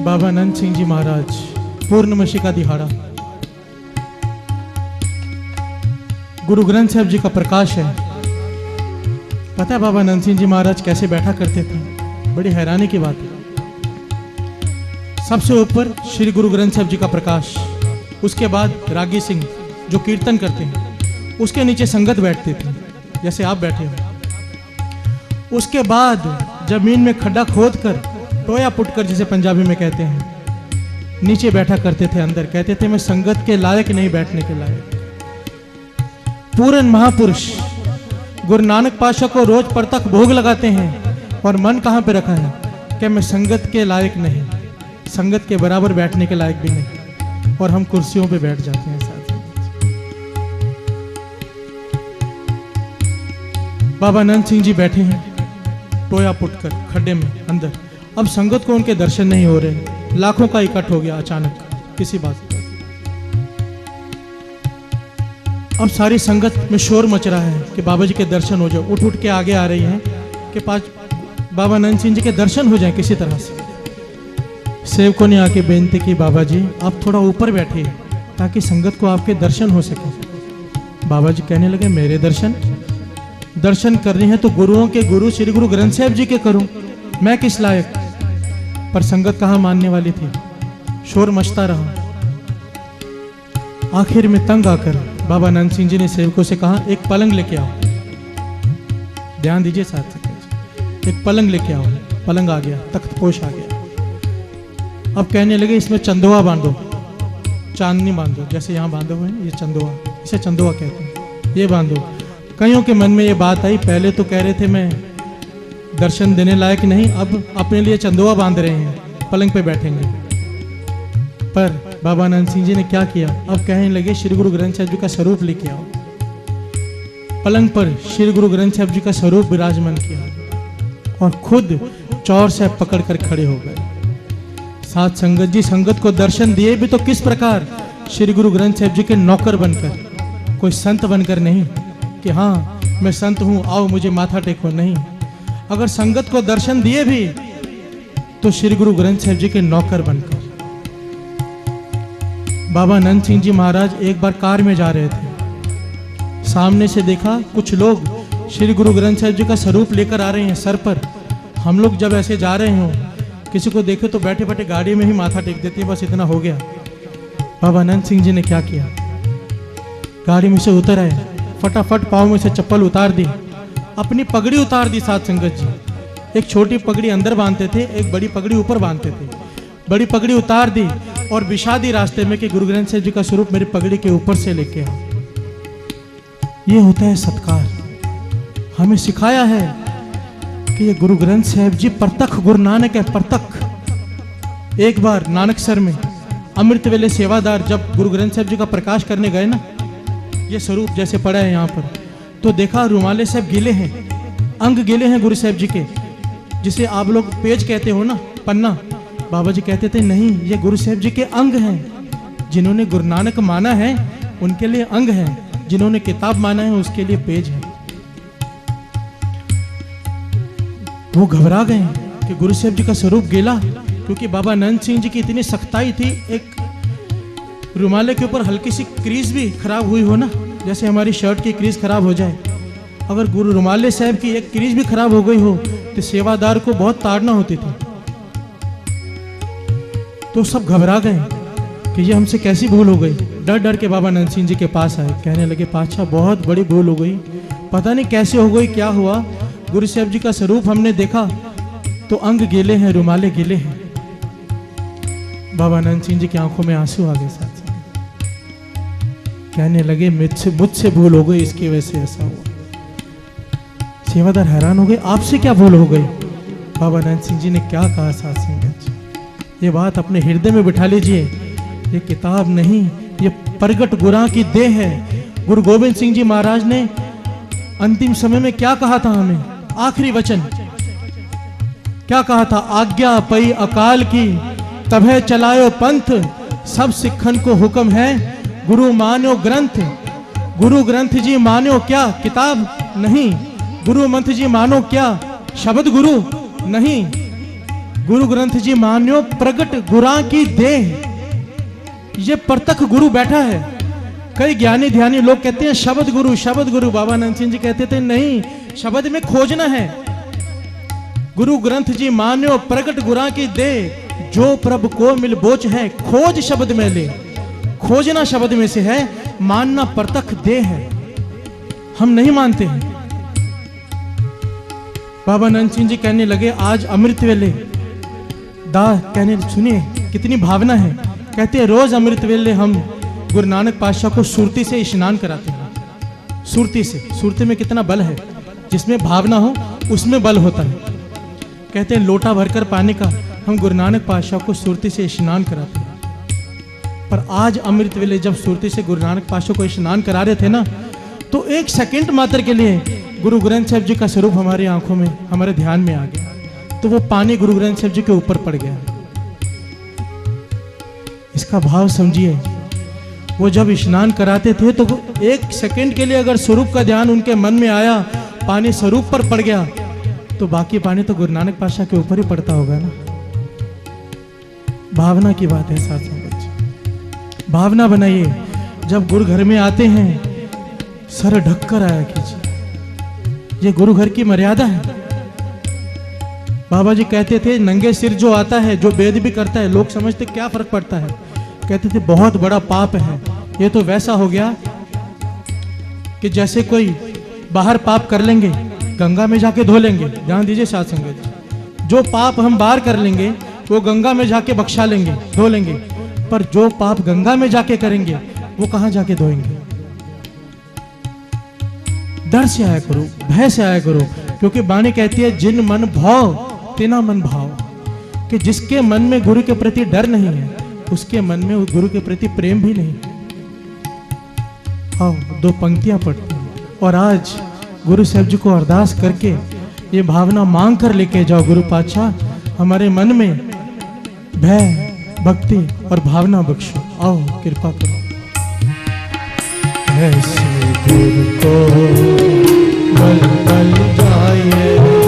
बाबा नंद सिंह जी महाराज, पूर्णमासी का दिहाड़ा, गुरु ग्रंथ साहब जी का प्रकाश है। पता है बाबा नंद सिंह जी महाराज कैसे बैठा करते थे? बड़ी हैरानी की बात है। सबसे ऊपर श्री गुरु ग्रंथ साहब जी का प्रकाश, उसके बाद रागी सिंह जो कीर्तन करते हैं, उसके नीचे संगत बैठती थी जैसे आप बैठे हो। उसके बाद जमीन में खड्डा खोद कर, टोया पुटकर जिसे पंजाबी में कहते हैं, नीचे बैठा करते थे। अंदर कहते थे मैं संगत के लायक नहीं बैठने के लायक। पूर्ण महापुरुष गुरु नानक पातशाह को रोज परतक भोग लगाते हैं और मन कहां पे रखा है कि मैं संगत के लायक नहीं, संगत के बराबर बैठने के लायक भी नहीं, और हम कुर्सियों पे बैठ जाते हैं साथ। बाबा नंद सिंह जी बैठे हैं टोया पुटकर खड्डे में अंदर। अब संगत को उनके दर्शन नहीं हो रहे। लाखों का इकट्ठ हो गया अचानक किसी बात पर। अब सारी संगत में शोर मच रहा है कि बाबा जी के दर्शन हो जाए। उठ उठ के आगे आ रही हैं कि बाबा नंद सिंह जी के दर्शन हो जाए किसी तरह से। सेवकों ने आके बेनती की, बाबा जी आप थोड़ा ऊपर बैठिए ताकि संगत को आपके दर्शन हो सके। बाबा जी कहने लगे मेरे दर्शन करने हैं तो गुरुओं के गुरु श्री गुरु ग्रंथ साहब जी के करूं, मैं किस लायक। पर संगत कहां मानने वाली थी, शोर मचता रहा। आखिर में तंग आकर बाबा नंद सिंह जी ने सेवकों से कहा एक पलंग लेके आओ। ध्यान दीजिए साथ, एक पलंग लेके आओ। पलंग आ गया, तख्तपोश आ गया। अब कहने लगे इसमें चंदोआ बांधो, चांदनी बांधो, जैसे यहाँ बांधे हुए हैं ये चंदोआ, इसे चंदोआ कहते हैं, ये बांधो। कईयों के मन में ये बात आई, पहले तो कह रहे थे मैं दर्शन देने लायक नहीं, अब अपने लिए चंदोआ बांध रहे हैं, पलंग पे बैठेंगे। पर बाबा नंद सिंह जी ने क्या किया? अब कहने लगे श्री गुरु ग्रंथ साहब जी का स्वरूप लेके आओ। पलंग पर श्री गुरु ग्रंथ साहब जी का स्वरूप विराजमान किया और खुद चौर से पकड़ कर खड़े हो गए। साथ संगत जी संगत को दर्शन दिए भी तो किस प्रकार? श्री गुरु ग्रंथ साहब जी के नौकर बनकर, कोई संत बनकर नहीं कि हाँ मैं संत हूं आओ मुझे माथा टेको, नहीं। अगर संगत को दर्शन दिए भी तो श्री गुरु ग्रंथ साहब जी के नौकर बनकर। बाबा नंद सिंह जी महाराज एक बार कार में जा रहे थे, सामने से देखा कुछ लोग श्री गुरु ग्रंथ साहब जी का स्वरूप लेकर आ रहे हैं सर पर। हम लोग जब ऐसे जा रहे हो किसी को देखे तो बैठे बैठे गाड़ी में ही माथा टेक देते हैं, बस इतना हो गया। बाबा नंद सिंह जी ने क्या किया? गाड़ी में से उतर आए, फटाफट पाँव में से चप्पल उतार दी, अपनी पगड़ी उतार दी। साथ संगत जी एक छोटी पगड़ी अंदर बांधते थे, एक बड़ी पगड़ी ऊपर बांधते थे। बड़ी पगड़ी उतार दी और बिछा दी रास्ते में कि गुरु ग्रंथ साहब जी का स्वरूप मेरी पगड़ी के ऊपर से लेके आओ। ये होता है सत्कार। हमें सिखाया है कि ये गुरु ग्रंथ साहब जी परतख गुरु नानक है, परतख। एक बार नानकसर में अमृत वेले सेवादार जब गुरु ग्रंथ साहब जी का प्रकाश करने गए ना, ये स्वरूप जैसे पड़ा है यहाँ पर, तो देखा रुमाले साहब गिले हैं, अंग गिले हैं गुरु साहब जी के, जिसे आप लोग पेज कहते हो ना, पन्ना। बाबा जी कहते थे नहीं, ये गुरु साहब जी के अंग हैं। जिन्होंने गुरु नानक माना है उनके लिए अंग है, जिन्होंने किताब माना है उसके लिए पेज है। वो घबरा गए कि गुरु साहब जी का स्वरूप गिला, क्योंकि बाबा नंद सिंह जी की इतनी सख्ताई थी। एक रुमाले के ऊपर हल्की सी क्रीज भी खराब हुई हो ना, जैसे हमारी शर्ट की क्रीज खराब हो जाए, अगर गुरु रुमाले साहब की एक क्रीज भी खराब हो गई हो तो सेवादार को बहुत ताड़ना होती थी। तो सब घबरा गए कि ये हमसे कैसी भूल हो गई। डर डर के बाबा नंद सिंह जी के पास आए, कहने लगे पातशाह बहुत बड़ी भूल हो गई, पता नहीं कैसे हो गई, क्या हुआ। गुरु साहब जी का स्वरूप हमने देखा तो अंग गिले हैं, रुमाले गिले हैं। बाबा नंद सिंह जी की आंखों में आंसू आ गए। साथ कहने लगे मुझसे भूल हो गई, इसकी वजह से ऐसा हुआ। सेवादार हैरान हो गए, आपसे क्या भूल हो गई? बाबा नंद सिंह जी ने क्या कहा? साथ संगत जी ये बात अपने हृदय में बिठा लीजिए, ये किताब नहीं, ये प्रगट गुरां की देह है। गुरु गोविंद सिंह जी महाराज ने अंतिम समय में क्या कहा था? हमें आखिरी वचन क्या कहा था? आज्ञा पई अकाल की तभे चलायो पंथ, सब सिखन को हुक्म है गुरु मान्यो ग्रंथ। गुरु ग्रंथ जी मान्यो क्या? किताब नहीं। गुरु मंत्र जी मानो क्या? शब्द गुरु नहीं। गुरु ग्रंथ जी मान्यो प्रगट गुरां की देह, ये प्रत्यक्ष गुरु बैठा है। कई ज्ञानी ध्यानी लोग कहते हैं शब्द गुरु शब्द गुरु, बाबा नंद सिंह जी कहते थे नहीं, शब्द में खोजना है। गुरु ग्रंथ जी मान्यो प्रगट गुरां की देह, जो प्रभु को मिल बोच है खोज शब्द में ले। खोजना शब्द में से है, मानना प्रत्यक्ष देह है। हम नहीं मानते हैं। बाबा नंद सिंह जी कहने लगे आज अमृत वेले दास, कहने सुनिए कितनी भावना है। कहते हैं रोज अमृत वेले हम गुरु नानक पातशाह को सुरती से स्नान कराते हैं। सुरती से, सुरती में कितना बल है, जिसमें भावना हो उसमें बल होता है। कहते हैं लोटा भरकर पानी का हम गुरु नानक पातशाह को सुरती से स्नान कराते हैं। पर आज अमृत वेले जब सुरती से गुरु नानक पातशाह को स्नान करा रहे थे ना, तो एक सेकंड मात्र के लिए गुरु ग्रंथ साहिब जी का स्वरूप हमारी आंखों में, हमारे ध्यान में आ गया। तो वो पानी गुरु ग्रंथ साहिब जी के ऊपर पड़ गया। इसका भाव समझिए। वो जब स्नान कराते थे तो एक सेकंड के लिए अगर स्वरूप का ध्यान उनके मन में आया, पानी स्वरूप पर पड़ गया, तो बाकी पानी तो गुरु नानक पातशाह के ऊपर ही पड़ता होगा ना। भावना की बात है साथ संगत जी, भावना बनाइए। जब गुरु घर में आते हैं सर ढककर आया कीजिए, ये गुरु घर की मर्यादा है। बाबा जी कहते थे नंगे सिर जो आता है, जो वेद भी करता है, लोग समझते क्या फर्क पड़ता है, कहते थे बहुत बड़ा पाप है। ये तो वैसा हो गया कि जैसे कोई बाहर पाप कर लेंगे गंगा में जाके धो लेंगे। ध्यान दीजिए साथ संगत जी, जो पाप हम बाहर कर लेंगे वो गंगा में जाके बख्शा लेंगे, धो लेंगे। पर जो पाप गंगा में जाके करेंगे वो कहां जाके धोएंगे। डर से आया करो, भय से आया करो, क्योंकि बाणी कहती है जिन मन भाव तेना मन भाव, कि जिसके मन में गुरु के प्रति डर नहीं है उसके मन में गुरु के प्रति प्रेम भी नहीं। आओ दो पंक्तियां पढ़ते हैं और आज गुरु साहब जी को अरदास करके ये भावना मांग कर लेके जाओ, गुरु पातशाह हमारे मन में भय भक्ति और भावना बख्शो। आओ कृपा करो। ऐसे गुरु को बल बल जाए